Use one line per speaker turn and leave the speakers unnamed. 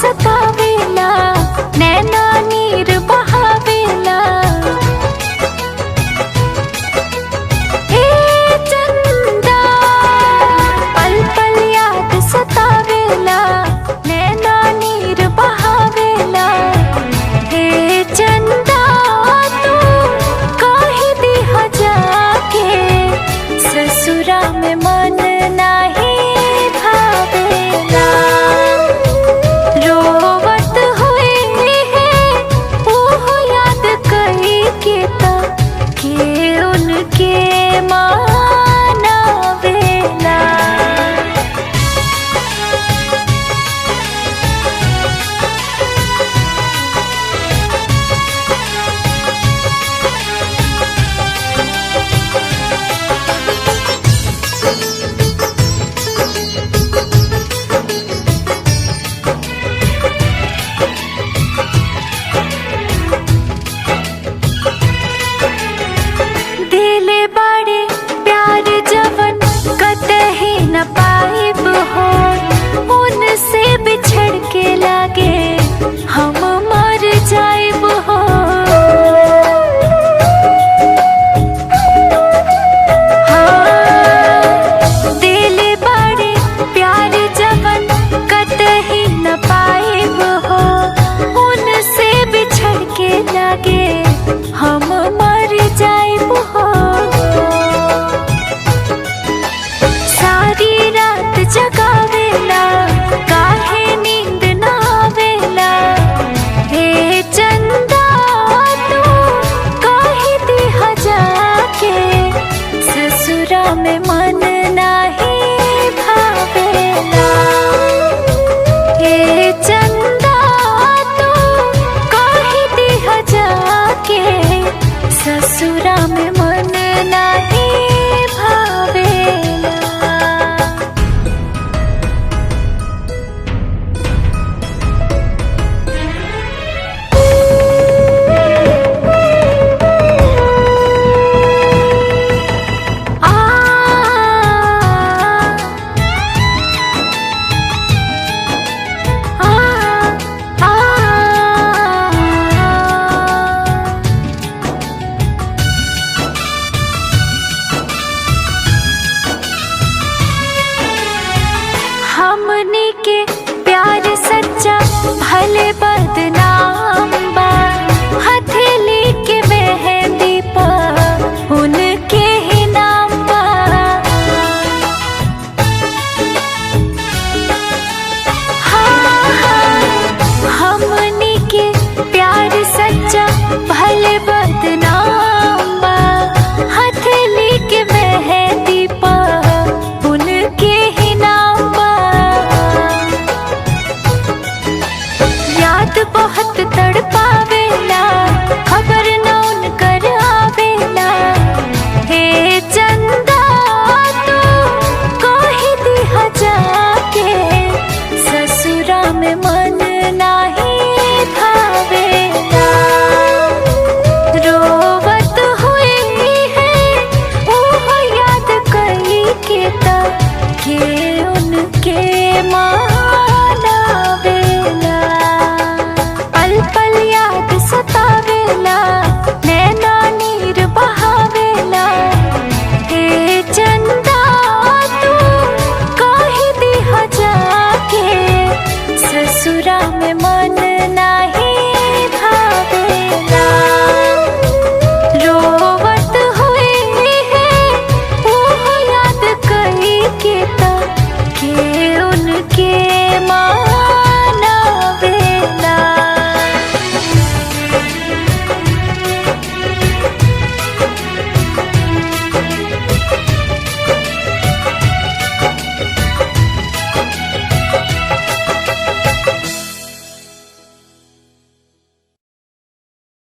सतावेला, नैना नीर बहावेला। हे चंदा पल पल याद सतावेला, नैना नीर बहावेला। हे चंदा तू काहे दिहा जाके, ससुरा में मन नाही भावेला। रोवत हुए है ओहो याद कई के ता, के उनके मानावेला। दिले बड़े प्यार जवन कतही न पाइब हो, उनसे बिछड़ के लागे हम मर जाइब हो। हाँ, दिले बड़े प्यार जवन कतही न पाइब हो, उनसे बिछड़ के लागे हम मर जाइब हो। सारी रात जगावेला, काहे नींद ना आवेला। हे चंदा तू काहे दिहा जाके, ससुरा में मन नाही भावेला। हे चंदा तू काहे दिहा जाके, ससुरा में मन नाही भावेला। आ आ आ हमनी के प्यार सच्चा भले बदनाम बा, हथेली के मेहंदी पर उनके ही नाम बा। हाँ हाँ, हमनी के प्यार सच्चा भले बदनाम बा, हथेली के मेहंदी पर उनके ही नाम बा। याद बहुत तड़पावेला, खबर न उनकर आवेला। हे चंदा तू काहे दिहा जाके, ससुरा में मन नाही भावेला। रोवत हुए है ओहो याद कई के ता, के उनके माँ